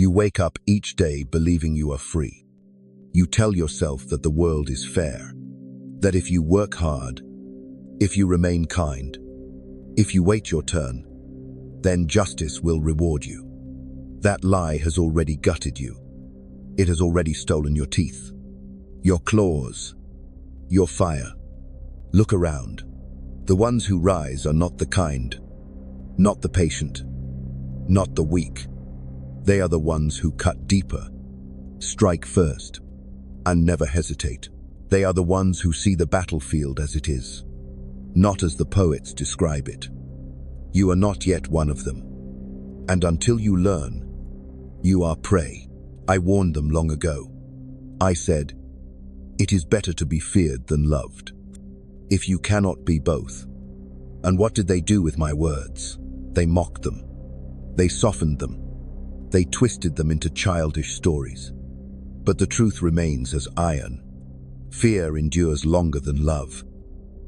You wake up each day believing you are free. You tell yourself that the world is fair, that if you work hard, if you remain kind, if you wait your turn, then justice will reward you. That lie has already gutted you. It has already stolen your teeth, your claws, your fire. Look around. The ones who rise are not the kind, not the patient, not the weak. They are the ones who cut deeper, strike first, and never hesitate. They are the ones who see the battlefield as it is, not as the poets describe it. You are not yet one of them. And until you learn, you are prey. I warned them long ago. I said, it is better to be feared than loved, if you cannot be both. And what did they do with my words? They mocked them. They softened them. They twisted them into childish stories. But the truth remains as iron. Fear endures longer than love.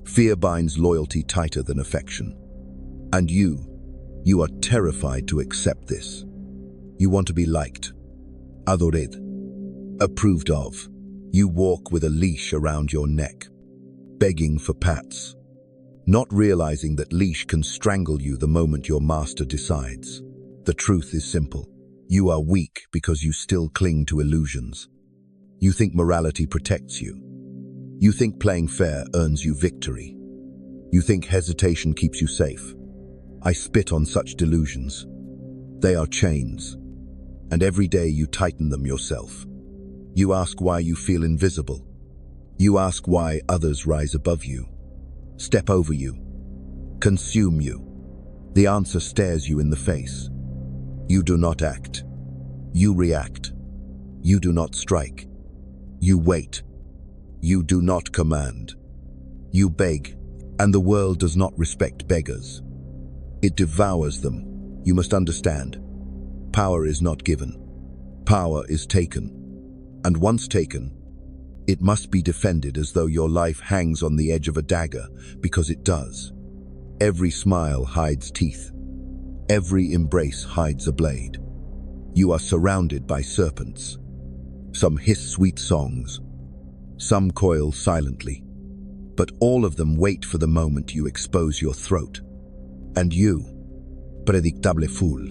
Fear binds loyalty tighter than affection. And you are terrified to accept this. You want to be liked, adored, approved of. You walk with a leash around your neck, begging for pats, not realizing that leash can strangle you the moment your master decides. The truth is simple. You are weak because you still cling to illusions. You think morality protects you. You think playing fair earns you victory. You think hesitation keeps you safe. I spit on such delusions. They are chains, and every day you tighten them yourself. You ask why you feel invisible. You ask why others rise above you, step over you, consume you. The answer stares you in the face. You do not act. You react. You do not strike. You wait. You do not command. You beg, and the world does not respect beggars. It devours them. You must understand. Power is not given. Power is taken. And once taken, it must be defended as though your life hangs on the edge of a dagger, because it does. Every smile hides teeth. Every embrace hides a blade. You are surrounded by serpents. Some hiss sweet songs. Some coil silently. But all of them wait for the moment you expose your throat. And you, predictable fool,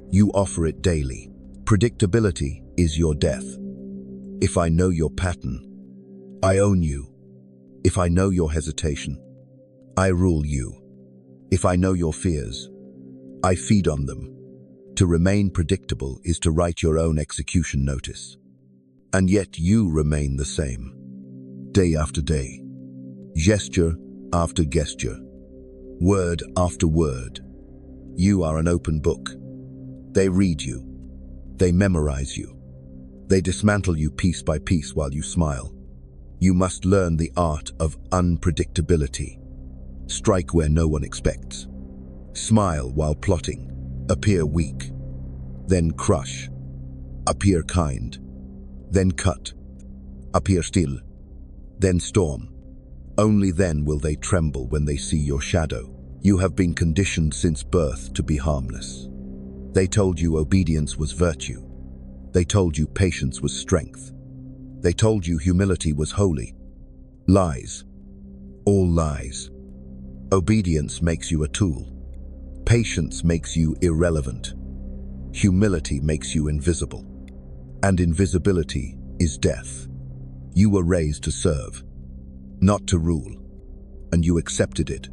you offer it daily. Predictability is your death. If I know your pattern, I own you. If I know your hesitation, I rule you. If I know your fears, I feed on them. To remain predictable is to write your own execution notice. And yet you remain the same, day after day, gesture after gesture, word after word. You are an open book. They read you. They memorize you. They dismantle you piece by piece while you smile. You must learn the art of unpredictability. Strike where no one expects. Smile while plotting. Appear weak. Then crush. Appear kind. Then cut. Appear still. Then storm. Only then will they tremble when they see your shadow. You have been conditioned since birth to be harmless. They told you obedience was virtue. They told you patience was strength. They told you humility was holy. Lies. All lies. Obedience makes you a tool. Patience makes you irrelevant. Humility makes you invisible. And invisibility is death. You were raised to serve, not to rule, and you accepted it.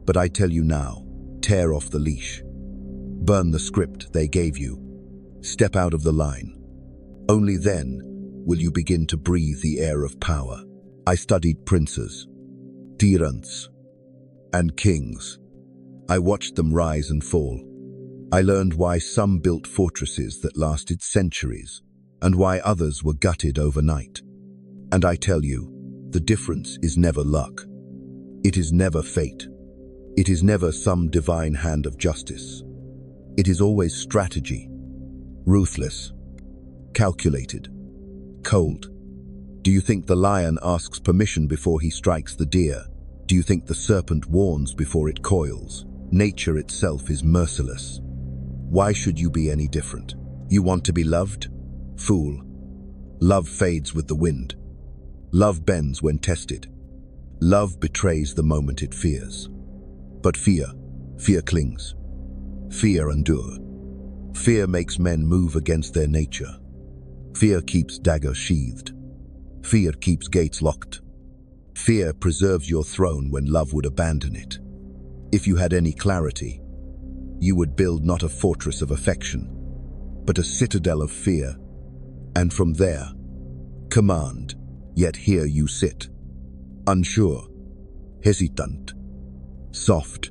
But I tell you now, tear off the leash. Burn the script they gave you. Step out of the line. Only then will you begin to breathe the air of power. I studied princes, tyrants, and kings. I watched them rise and fall. I learned why some built fortresses that lasted centuries, and why others were gutted overnight. And I tell you, the difference is never luck. It is never fate. It is never some divine hand of justice. It is always strategy. Ruthless. Calculated. Cold. Do you think the lion asks permission before he strikes the deer? Do you think the serpent warns before it coils? Nature itself is merciless. Why should you be any different? You want to be loved? Fool. Love fades with the wind. Love bends when tested. Love betrays the moment it fears. But fear clings. Fear endures. Fear makes men move against their nature. Fear keeps daggers sheathed. Fear keeps gates locked. Fear preserves your throne when love would abandon it. If you had any clarity, you would build not a fortress of affection, but a citadel of fear, and from there, command, yet here you sit, unsure, hesitant, soft.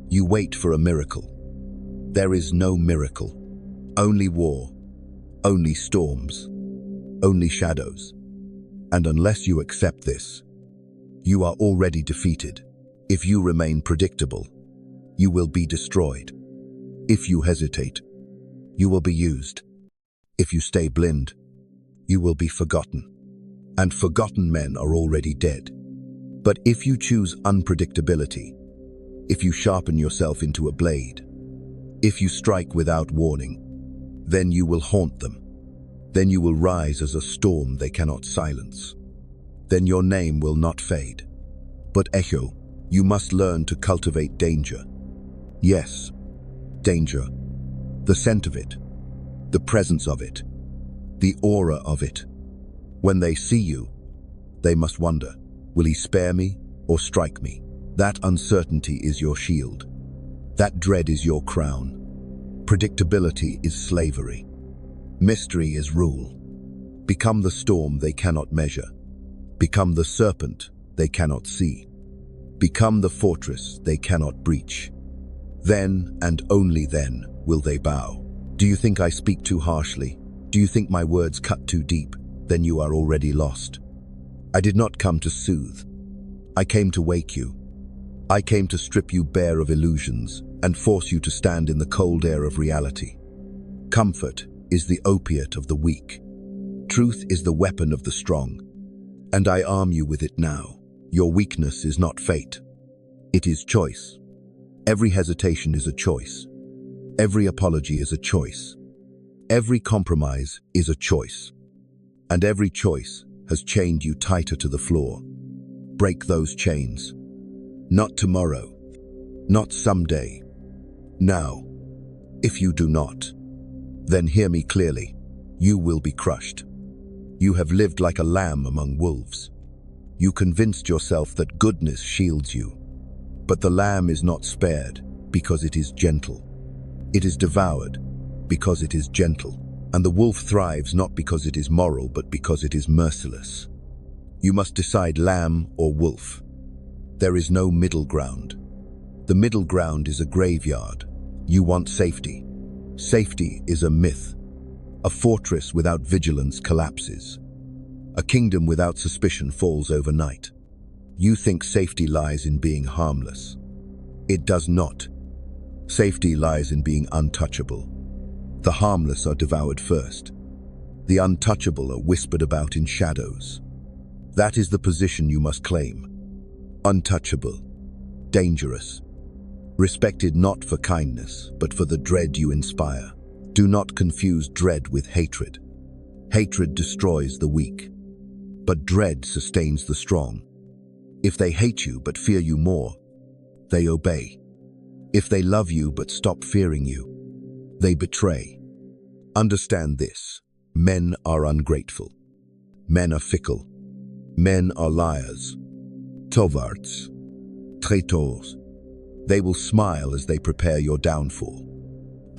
You wait for a miracle. There is no miracle. Only war, only storms, only shadows. And unless you accept this, you are already defeated. If you remain predictable, you will be destroyed. If you hesitate, you will be used. If you stay blind, you will be forgotten. And forgotten men are already dead. But if you choose unpredictability, if you sharpen yourself into a blade, if you strike without warning, then you will haunt them. Then you will rise as a storm they cannot silence. Then your name will not fade, but echo. You must learn to cultivate danger. Yes, danger. The scent of it, the presence of it, the aura of it. When they see you, they must wonder, will he spare me or strike me? That uncertainty is your shield. That dread is your crown. Predictability is slavery. Mystery is rule. Become the storm they cannot measure. Become the serpent they cannot see. Become the fortress they cannot breach. Then, and only then, will they bow. Do you think I speak too harshly? Do you think my words cut too deep? Then you are already lost. I did not come to soothe. I came to wake you. I came to strip you bare of illusions and force you to stand in the cold air of reality. Comfort is the opiate of the weak. Truth is the weapon of the strong. And I arm you with it now. Your weakness is not fate. It is choice. Every hesitation is a choice. Every apology is a choice. Every compromise is a choice. And every choice has chained you tighter to the floor. Break those chains. Not tomorrow. Not someday. Now. If you do not, then hear me clearly. You will be crushed. You have lived like a lamb among wolves. You convinced yourself that goodness shields you. But the lamb is not spared because it is gentle. It is devoured because it is gentle. And the wolf thrives not because it is moral, but because it is merciless. You must decide lamb or wolf. There is no middle ground. The middle ground is a graveyard. You want safety. Safety is a myth. A fortress without vigilance collapses. A kingdom without suspicion falls overnight. You think safety lies in being harmless. It does not. Safety lies in being untouchable. The harmless are devoured first. The untouchable are whispered about in shadows. That is the position you must claim. Untouchable. Dangerous. Respected not for kindness, but for the dread you inspire. Do not confuse dread with hatred. Hatred destroys the weak, but dread sustains the strong. If they hate you but fear you more, they obey. If they love you but stop fearing you, they betray. Understand this. Men are ungrateful. Men are fickle. Men are liars. Cowards. Traitors. They will smile as they prepare your downfall.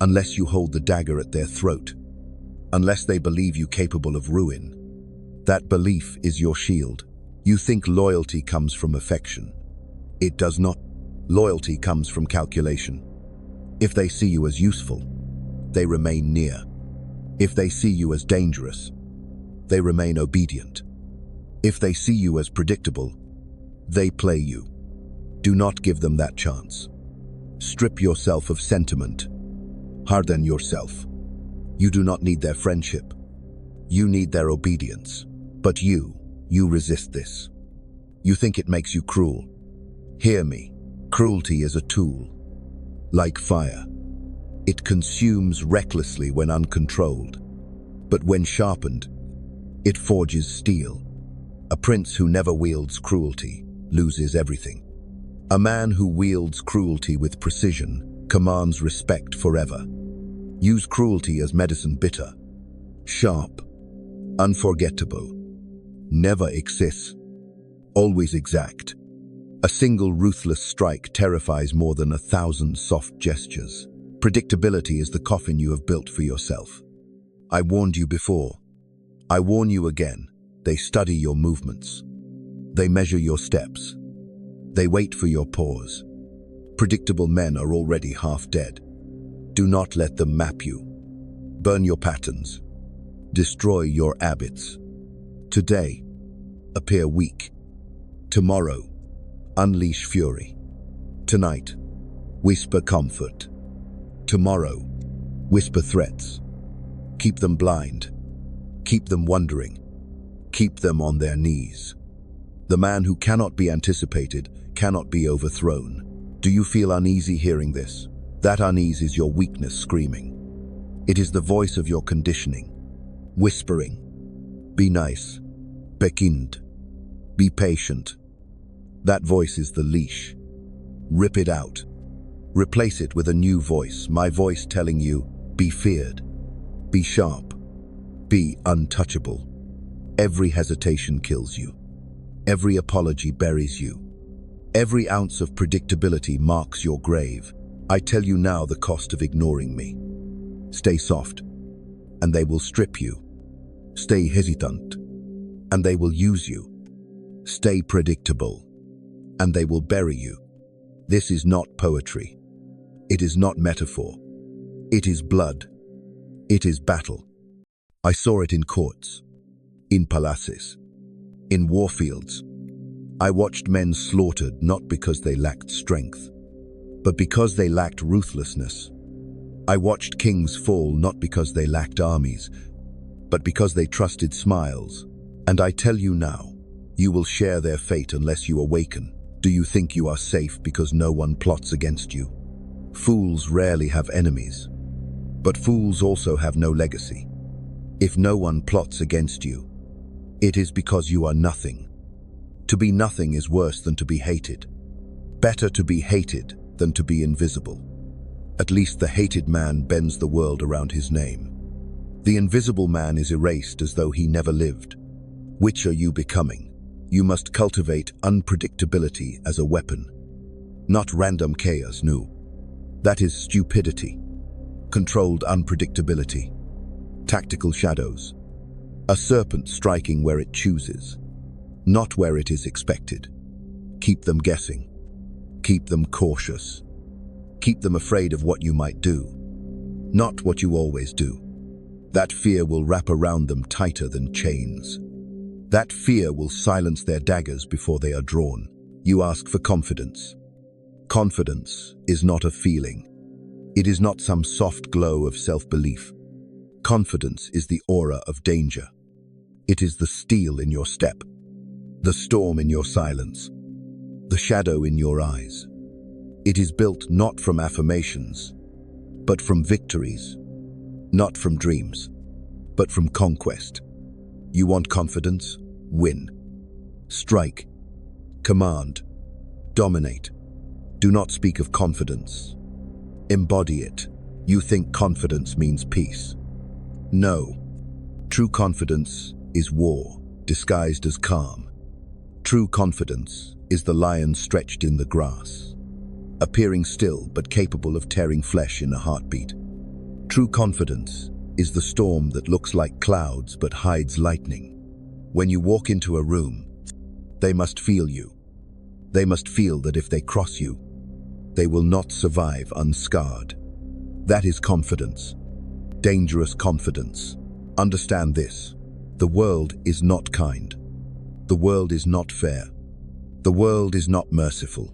Unless you hold the dagger at their throat. Unless they believe you capable of ruin. That belief is your shield. You think loyalty comes from affection. It does not. Loyalty comes from calculation. If they see you as useful, they remain near. If they see you as dangerous, they remain obedient. If they see you as predictable, they play you. Do not give them that chance. Strip yourself of sentiment. Harden yourself. You do not need their friendship. You need their obedience. But you resist this. You think it makes you cruel. Hear me. Cruelty is a tool. Like fire. It consumes recklessly when uncontrolled, but when sharpened, it forges steel. A prince who never wields cruelty loses everything. A man who wields cruelty with precision commands respect forever. Use cruelty as medicine: bitter, sharp, unforgettable, never excess, always exact. A single ruthless strike terrifies more than 1,000 soft gestures. Predictability is the coffin you have built for yourself. I warned you before. I warn you again. They study your movements. They measure your steps. They wait for your pause. Predictable men are already half dead. Do not let them map you. Burn your patterns. Destroy your habits. Today, appear weak. Tomorrow, unleash fury. Tonight, whisper comfort. Tomorrow, whisper threats. Keep them blind. Keep them wondering. Keep them on their knees. The man who cannot be anticipated cannot be overthrown. Do you feel uneasy hearing this? That unease is your weakness screaming. It is the voice of your conditioning, whispering. Be nice. Be kind. Be patient. That voice is the leash. Rip it out. Replace it with a new voice, my voice telling you, be feared. Be sharp. Be untouchable. Every hesitation kills you. Every apology buries you. Every ounce of predictability marks your grave. I tell you now the cost of ignoring me. Stay soft, and they will strip you. Stay hesitant, and they will use you. Stay predictable, and they will bury you. This is not poetry. It is not metaphor. It is blood. It is battle. I saw it in courts, in palaces, in warfields. I watched men slaughtered not because they lacked strength, but because they lacked ruthlessness. I watched kings fall not because they lacked armies, but because they trusted smiles. And I tell you now, you will share their fate unless you awaken. Do you think you are safe because no one plots against you? Fools rarely have enemies, but fools also have no legacy. If no one plots against you, it is because you are nothing. To be nothing is worse than to be hated. Better to be hated than to be invisible. At least the hated man bends the world around his name. The invisible man is erased as though he never lived. Which are you becoming? You must cultivate unpredictability as a weapon. Not random chaos, no. That is stupidity. Controlled unpredictability. Tactical shadows. A serpent striking where it chooses, not where it is expected. Keep them guessing. Keep them cautious. Keep them afraid of what you might do, not what you always do. That fear will wrap around them tighter than chains. That fear will silence their daggers before they are drawn. You ask for confidence. Confidence is not a feeling. It is not some soft glow of self-belief. Confidence is the aura of danger. It is the steel in your step, the storm in your silence, the shadow in your eyes. It is built not from affirmations, but from victories, not from dreams, but from conquest. You want confidence? Win. Strike. Command. Dominate. Do not speak of confidence. Embody it. You think confidence means peace. No. True confidence is war, disguised as calm. True confidence is the lion stretched in the grass, appearing still but capable of tearing flesh in a heartbeat. True confidence is the storm that looks like clouds but hides lightning. When you walk into a room, they must feel you. They must feel that if they cross you, they will not survive unscarred. That is confidence. Dangerous confidence. Understand this. The world is not kind. The world is not fair. The world is not merciful.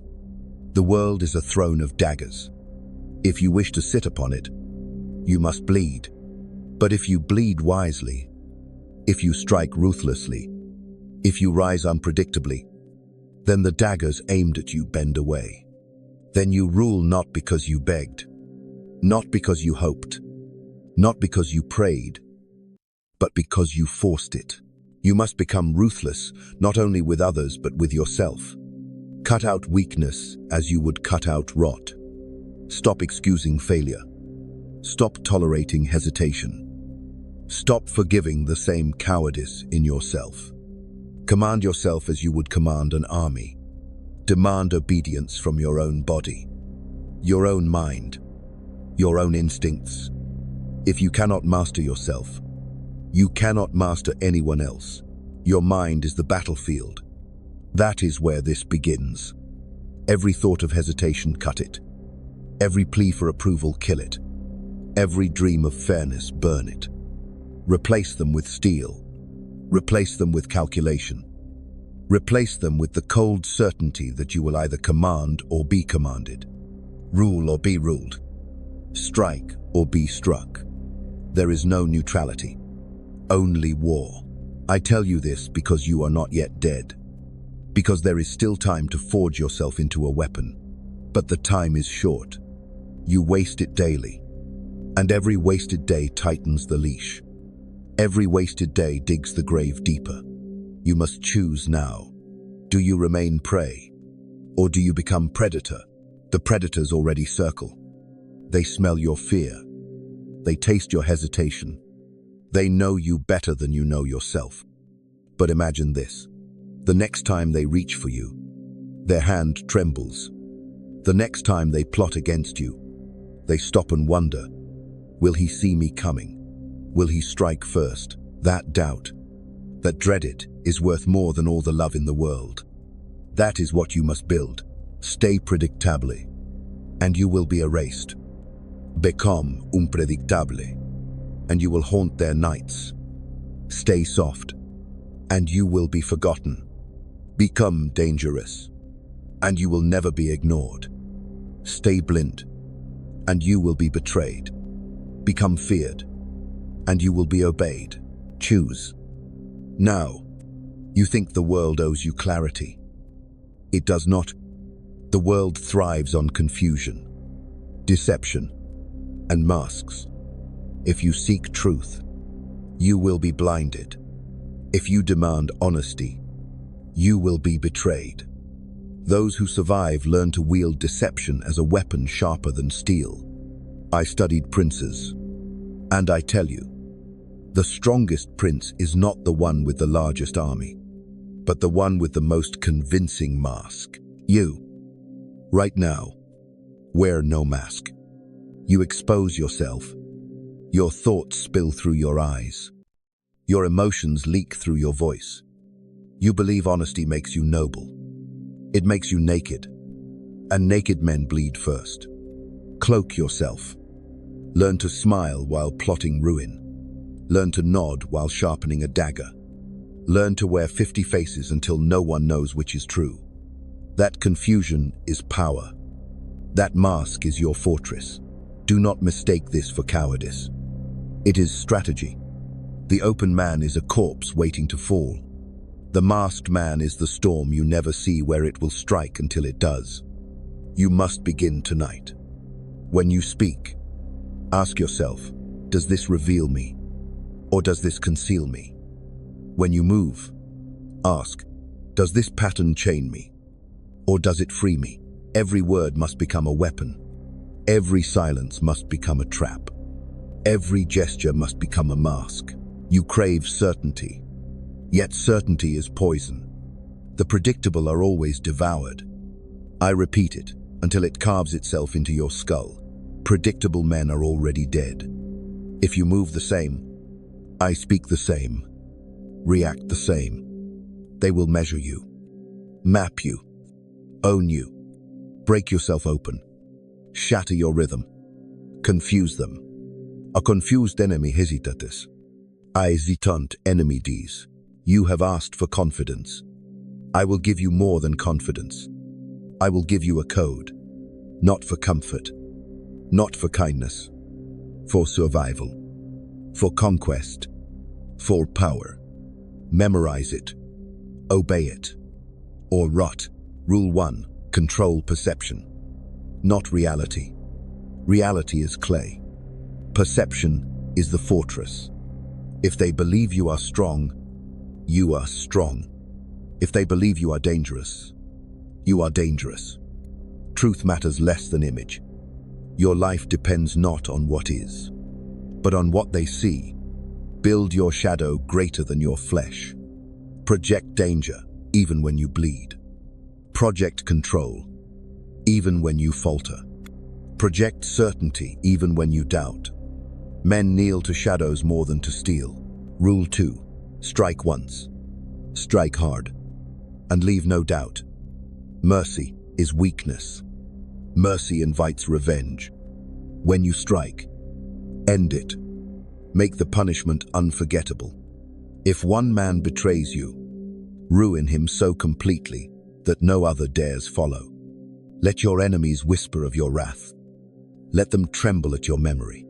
The world is a throne of daggers. If you wish to sit upon it, you must bleed. But if you bleed wisely, if you strike ruthlessly, if you rise unpredictably, then the daggers aimed at you bend away. Then you rule not because you begged, Not because you hoped, not because you prayed, but because you forced it. You must become ruthless, not only with others, but with yourself. Cut out weakness as you would cut out rot. Stop excusing failure. Stop tolerating hesitation. Stop forgiving the same cowardice in yourself. Command yourself as you would command an army. Demand obedience from your own body, your own mind, your own instincts. If you cannot master yourself, you cannot master anyone else. Your mind is the battlefield. That is where this begins. Every thought of hesitation, cut it. Every plea for approval, kill it. Every dream of fairness, burn it. Replace them with steel. Replace them with calculation. Replace them with the cold certainty that you will either command or be commanded. Rule or be ruled. Strike or be struck. There is no neutrality. Only war. I tell you this because you are not yet dead. Because there is still time to forge yourself into a weapon. But the time is short. You waste it daily. And every wasted day tightens the leash. Every wasted day digs the grave deeper. You must choose now. Do you remain prey? Or do you become predator? The predators already circle. They smell your fear. They taste your hesitation. They know you better than you know yourself. But imagine this. The next time they reach for you, their hand trembles. The next time they plot against you, they stop and wonder, will he see me coming? Will he strike first? That doubt, that dread is worth more than all the love in the world. That is what you must build. Stay predictably, and you will be erased. Become unpredictable, and you will haunt their nights. Stay soft, and you will be forgotten. Become dangerous, and you will never be ignored. Stay blind, and you will be betrayed. Become feared, and you will be obeyed. Choose. Now, you think the world owes you clarity. It does not. The world thrives on confusion, deception, and masks. If you seek truth, you will be blinded. If you demand honesty, you will be betrayed. Those who survive learn to wield deception as a weapon sharper than steel. I studied princes, and I tell you, the strongest prince is not the one with the largest army, but the one with the most convincing mask. You, right now, wear no mask. You expose yourself. Your thoughts spill through your eyes. Your emotions leak through your voice. You believe honesty makes you noble. It makes you naked, and naked men bleed first. Cloak yourself. Learn to smile while plotting ruin. Learn to nod while sharpening a dagger. Learn to wear 50 faces until no one knows which is true. That confusion is power. That mask is your fortress. Do not mistake this for cowardice. It is strategy. The open man is a corpse waiting to fall. The masked man is the storm you never see where it will strike until it does. You must begin tonight. When you speak, ask yourself, does this reveal me, or does this conceal me? When you move, ask, does this pattern chain me, or does it free me? Every word must become a weapon. Every silence must become a trap. Every gesture must become a mask. You crave certainty, yet certainty is poison. The predictable are always devoured. I repeat it until it carves itself into your skull. Predictable men are already dead. If you move the same, I speak the same, react the same, they will measure you, map you, own you, break yourself open, shatter your rhythm, confuse them. A confused enemy hesitates. I hesitant enemy dies. You have asked for confidence. I will give you more than confidence. I will give you a code, not for comfort, not for kindness, for survival, for conquest, for power. Memorize it, obey it, or rot. Rule 1, control perception, not reality. Reality is clay. Perception is the fortress. If they believe you are strong, you are strong. If they believe you are dangerous, you are dangerous. Truth matters less than image. Your life depends not on what is, but on what they see. Build your shadow greater than your flesh. Project danger, even when you bleed. Project control, even when you falter. Project certainty, even when you doubt. Men kneel to shadows more than to steel. Rule 2. Strike once. Strike hard. And leave no doubt. Mercy is weakness. Mercy invites revenge. When you strike, end it. Make the punishment unforgettable. If one man betrays you, ruin him so completely that no other dares follow. Let your enemies whisper of your wrath. Let them tremble at your memory.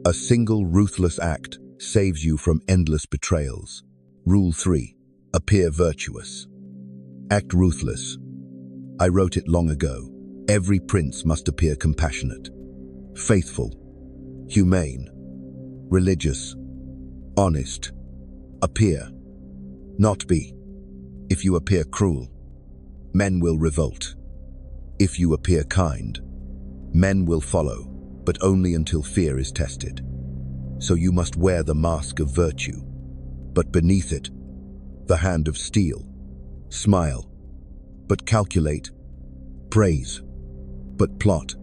A single ruthless act saves you from endless betrayals. Rule 3. Appear virtuous. Act ruthless. I wrote it long ago. Every prince must appear compassionate, faithful, humane, religious, honest. Appear, not be. If you appear cruel, men will revolt. If you appear kind, men will follow, but only until fear is tested. So you must wear the mask of virtue, but beneath it, the hand of steel. Smile, but calculate. Praise, but plot.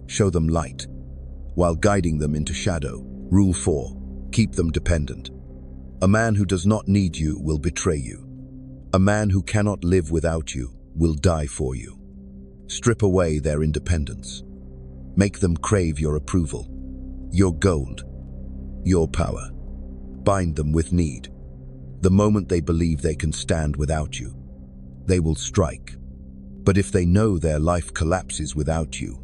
Show them light, while guiding them into shadow. Rule 4. Keep them dependent. A man who does not need you will betray you. A man who cannot live without you will die for you. Strip away their independence. Make them crave your approval, your gold, your power. Bind them with need. The moment they believe they can stand without you, they will strike. But if they know their life collapses without you,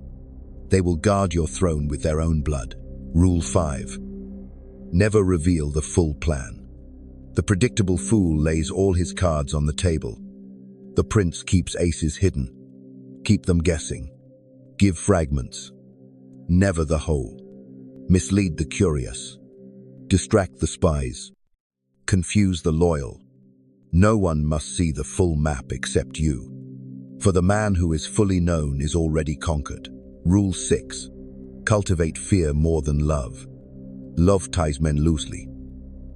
they will guard your throne with their own blood. Rule 5. Never reveal the full plan. The predictable fool lays all his cards on the table. The prince keeps aces hidden. Keep them guessing. Give fragments. Never the whole. Mislead the curious. Distract the spies. Confuse the loyal. No one must see the full map except you. For the man who is fully known is already conquered. Rule 6. Cultivate fear more than love. Love ties men loosely.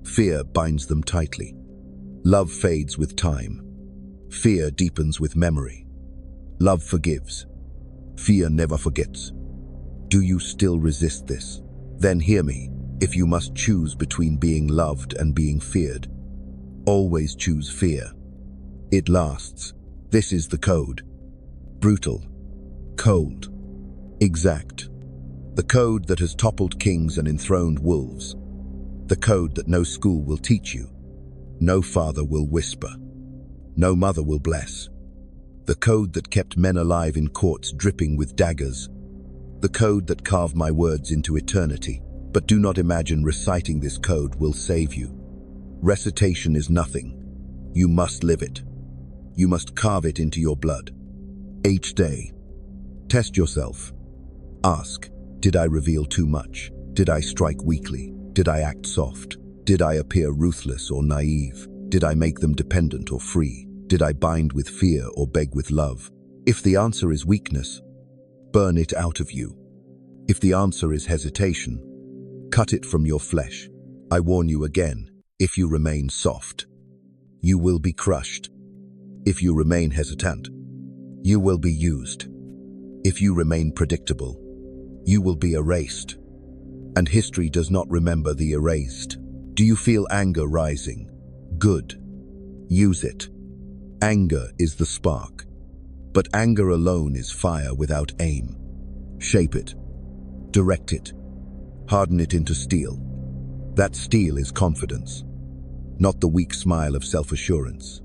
Fear binds them tightly. Love fades with time. Fear deepens with memory. Love forgives. Fear never forgets. Do you still resist this? Then hear me. If you must choose between being loved and being feared, always choose fear. It lasts. This is the code. Brutal. Cold. Exact. The code that has toppled kings and enthroned wolves. The code that no school will teach you. No father will whisper. No mother will bless. The code that kept men alive in courts dripping with daggers. The code that carved my words into eternity. But do not imagine reciting this code will save you. Recitation is nothing. You must live it. You must carve it into your blood. Each day, test yourself. Ask, did I reveal too much? Did I strike weakly? Did I act soft? Did I appear ruthless or naive? Did I make them dependent or free? Did I bind with fear or beg with love? If the answer is weakness, burn it out of you. If the answer is hesitation, cut it from your flesh. I warn you again, if you remain soft, you will be crushed. If you remain hesitant, you will be used. If you remain predictable, you will be erased. And history does not remember the erased. Do you feel anger rising? Good. Use it. Anger is the spark. But anger alone is fire without aim. Shape it. Direct it. Harden it into steel. That steel is confidence, not the weak smile of self-assurance.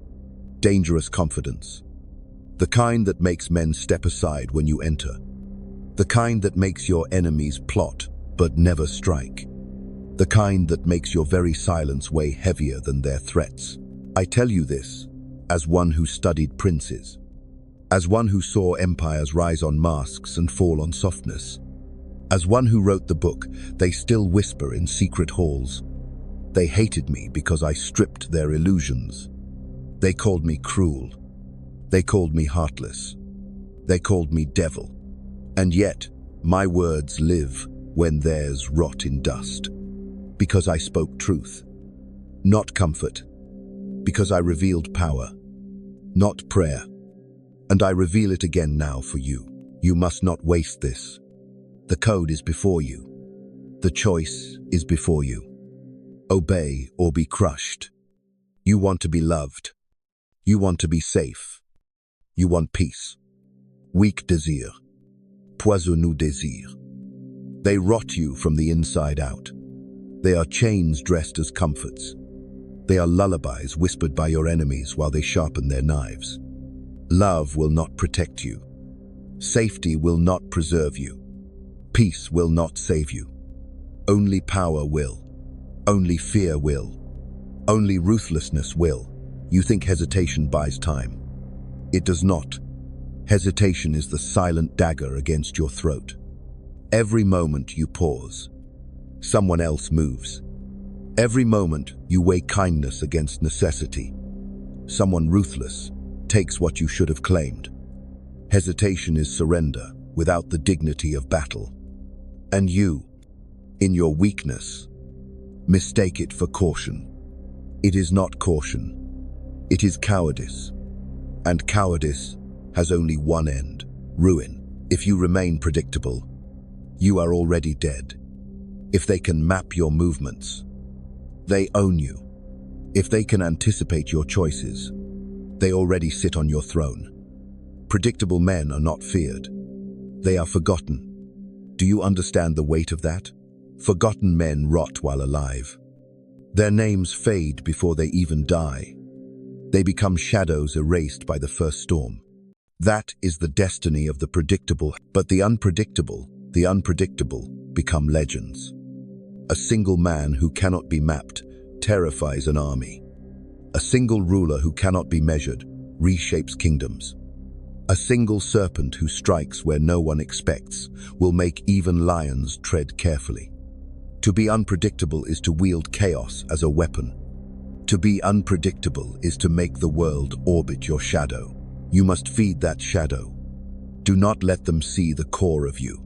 Dangerous confidence. The kind that makes men step aside when you enter. The kind that makes your enemies plot but never strike. The kind that makes your very silence weigh heavier than their threats. I tell you this as one who studied princes, as one who saw empires rise on masks and fall on softness. As one who wrote the book, they still whisper in secret halls. They hated me because I stripped their illusions. They called me cruel. They called me heartless. They called me devil. And yet, my words live when theirs rot in dust. Because I spoke truth, not comfort. Because I revealed power, not prayer. And I reveal it again now for you. You must not waste this. The code is before you. The choice is before you. Obey or be crushed. You want to be loved. You want to be safe. You want peace. Weak désir. Poisonneux désir. They rot you from the inside out. They are chains dressed as comforts. They are lullabies whispered by your enemies while they sharpen their knives. Love will not protect you. Safety will not preserve you. Peace will not save you. Only power will. Only fear will. Only ruthlessness will. You think hesitation buys time. It does not. Hesitation is the silent dagger against your throat. Every moment you pause, someone else moves. Every moment you weigh kindness against necessity. Someone ruthless takes what you should have claimed. Hesitation is surrender without the dignity of battle. And you, in your weakness, mistake it for caution. It is not caution. It is cowardice. And cowardice has only one end, ruin. If you remain predictable, you are already dead. If they can map your movements, they own you. If they can anticipate your choices, they already sit on your throne. Predictable men are not feared. They are forgotten. Do you understand the weight of that? Forgotten men rot while alive. Their names fade before they even die. They become shadows erased by the first storm. That is the destiny of the predictable, but the unpredictable become legends. A single man who cannot be mapped terrifies an army. A single ruler who cannot be measured reshapes kingdoms. A single serpent who strikes where no one expects will make even lions tread carefully. To be unpredictable is to wield chaos as a weapon. To be unpredictable is to make the world orbit your shadow. You must feed that shadow. Do not let them see the core of you.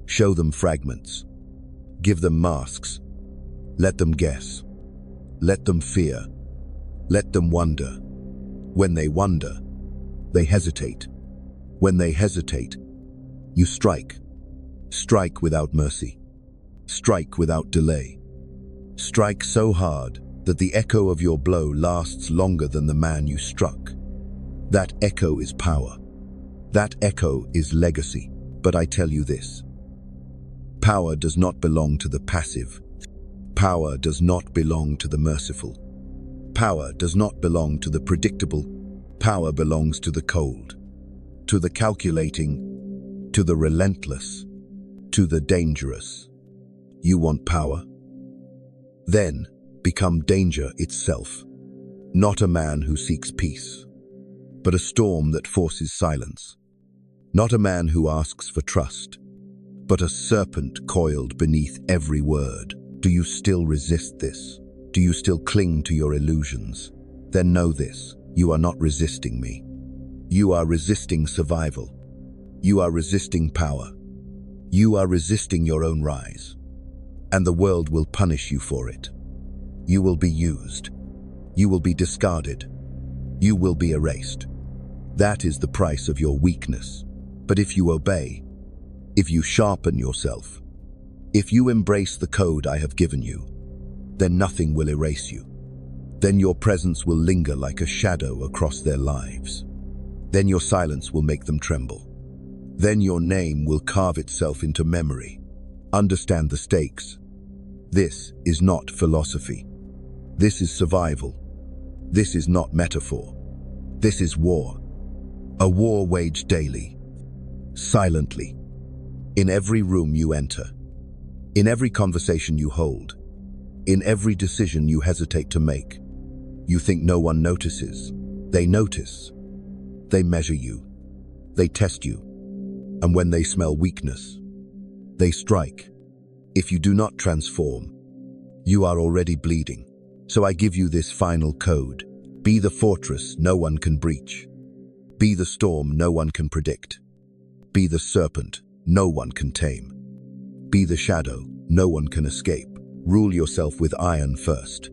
Show them fragments. Give them masks. Let them guess. Let them fear. Let them wonder. When they wonder, they hesitate. When they hesitate, you strike. Strike without mercy. Strike without delay. Strike so hard that the echo of your blow lasts longer than the man you struck. That echo is power. That echo is legacy. But I tell you this. Power does not belong to the passive. Power does not belong to the merciful. Power does not belong to the predictable. Power belongs to the cold, to the calculating, to the relentless, to the dangerous. You want power? Then become danger itself. Not a man who seeks peace, but a storm that forces silence. Not a man who asks for trust, but a serpent coiled beneath every word. Do you still resist this? Do you still cling to your illusions? Then know this, you are not resisting me. You are resisting survival. You are resisting power. You are resisting your own rise. And the world will punish you for it. You will be used. You will be discarded. You will be erased. That is the price of your weakness. But if you obey, if you sharpen yourself, if you embrace the code I have given you, then nothing will erase you. Then your presence will linger like a shadow across their lives. Then your silence will make them tremble. Then your name will carve itself into memory. Understand the stakes. This is not philosophy. This is survival. This is not metaphor. This is war. A war waged daily, silently, in every room you enter, in every conversation you hold, in every decision you hesitate to make. You think no one notices. They notice. They measure you. They test you. And when they smell weakness, They strike. If you do not transform, you are already bleeding. So I give you this final code. Be the fortress no one can breach. Be the storm no one can predict. Be the serpent no one can tame. Be the shadow no one can escape. Rule yourself with iron first.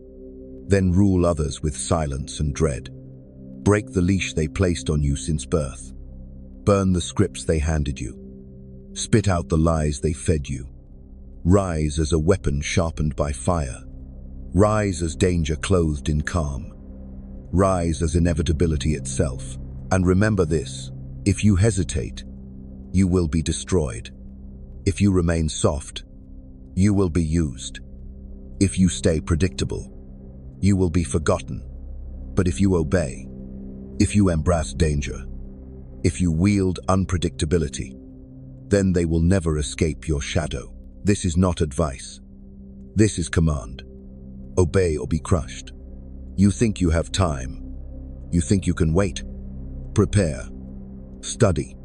Then rule others with silence and dread. Break the leash they placed on you since birth. Burn the scripts they handed you. Spit out the lies they fed you. Rise as a weapon sharpened by fire. Rise as danger clothed in calm. Rise as inevitability itself. And remember this: if you hesitate, you will be destroyed. If you remain soft, you will be used. If you stay predictable, you will be forgotten. But if you obey, if you embrace danger, if you wield unpredictability, then they will never escape your shadow. This is not advice. This is command. Obey or be crushed. You think you have time. You think you can wait. Prepare. Study.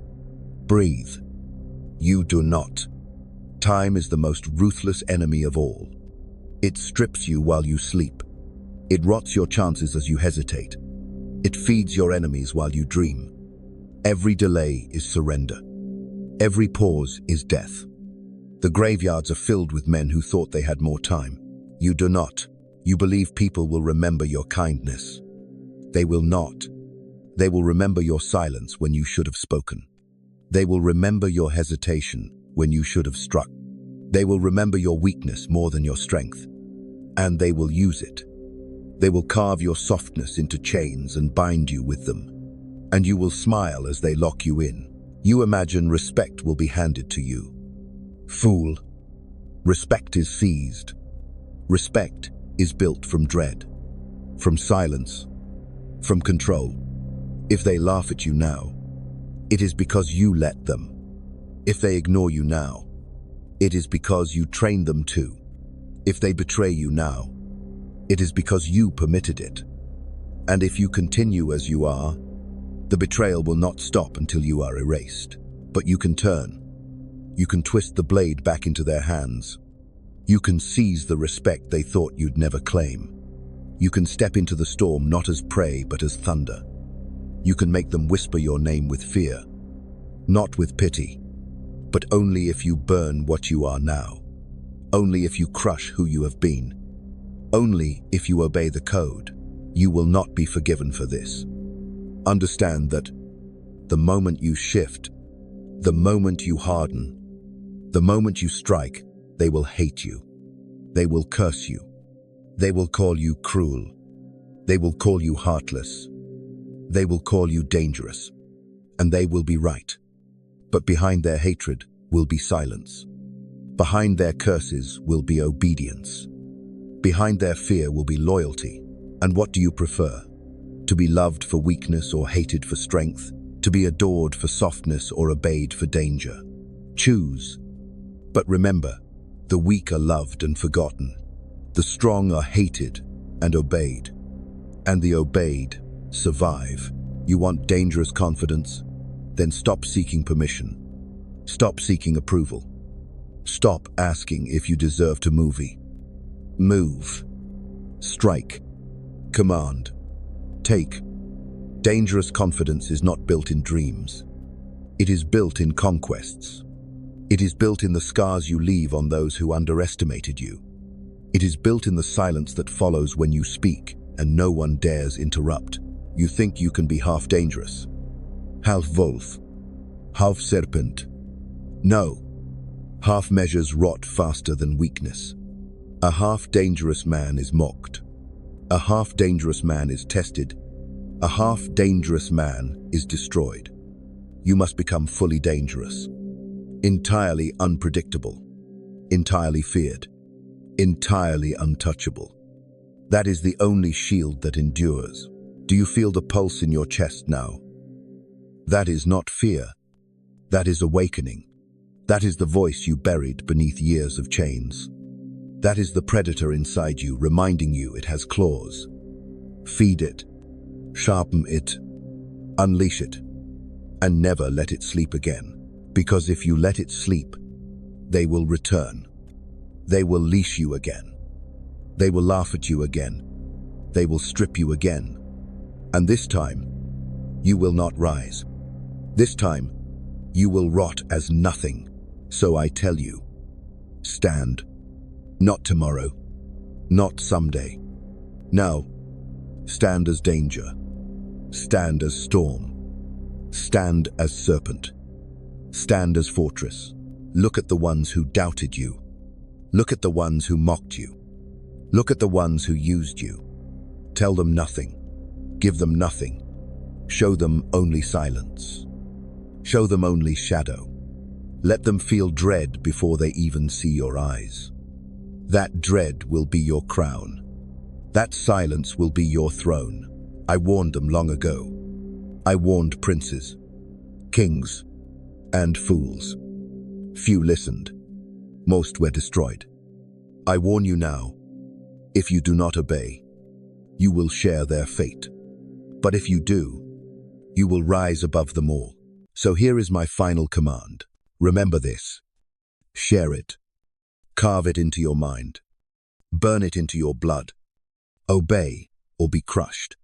Breathe. You do not. Time is the most ruthless enemy of all. It strips you while you sleep. It rots your chances as you hesitate. It feeds your enemies while you dream. Every delay is surrender. Every pause is death. The graveyards are filled with men who thought they had more time. You do not. You believe people will remember your kindness. They will not. They will remember your silence when you should have spoken. They will remember your hesitation when you should have struck. They will remember your weakness more than your strength. And they will use it. They will carve your softness into chains and bind you with them. And you will smile as they lock you in. You imagine respect will be handed to you. Fool. Respect is seized. Respect is built from dread, from silence, from control. If they laugh at you now, it is because you let them. If they ignore you now, it is because you trained them to. If they betray you now, it is because you permitted it. And if you continue as you are, the betrayal will not stop until you are erased. But you can turn. You can twist the blade back into their hands. You can seize the respect they thought you'd never claim. You can step into the storm not as prey but as thunder. You can make them whisper your name with fear, not with pity, but only if you burn what you are now. Only if you crush who you have been. Only if you obey the code. You will not be forgiven for this. Understand that the moment you shift, the moment you harden, the moment you strike, they will hate you. They will curse you. They will call you cruel. They will call you heartless. They will call you dangerous. And they will be right. But behind their hatred will be silence. Behind their curses will be obedience. Behind their fear will be loyalty. And what do you prefer? To be loved for weakness or hated for strength? To be adored for softness or obeyed for danger? Choose. But remember, the weak are loved and forgotten. The strong are hated and obeyed. And the obeyed survive. You want dangerous confidence? Then stop seeking permission. Stop seeking approval. Stop asking if you deserve to move. Move. Strike. Command. Take. Dangerous confidence is not built in dreams. It is built in conquests. It is built in the scars you leave on those who underestimated you. It is built in the silence that follows when you speak and no one dares interrupt. You think you can be half dangerous, half wolf, half serpent. No. Half measures rot faster than weakness. A half dangerous man is mocked. A half dangerous man is tested. A half dangerous man is destroyed. You must become fully dangerous. Entirely unpredictable, entirely feared, entirely untouchable. That is the only shield that endures. Do you feel the pulse in your chest now? That is not fear. That is awakening. That is the voice you buried beneath years of chains. That is the predator inside you reminding you it has claws. Feed it, sharpen it, unleash it, and never let it sleep again. Because if you let it sleep, They will return. They will leash you again. They will laugh at you again. They will strip you again. And this time, you will not rise. This time, you will rot as nothing. So I tell you, stand. Not tomorrow. Not someday. Now, stand as danger. Stand as storm. Stand as serpent. Stand as fortress. Look at the ones who doubted you. Look at the ones who mocked you. Look at the ones who used you. Tell them nothing. Give them nothing. Show them only silence. Show them only shadow. Let them feel dread before they even see your eyes. That dread will be your crown. That silence will be your throne. I warned them long ago. I warned princes, kings, and fools. Few listened. Most were destroyed. I warn you now, if you do not obey, you will share their fate. But if you do, you will rise above them all. So here is my final command. Remember this. Share it. Carve it into your mind. Burn it into your blood. Obey or be crushed.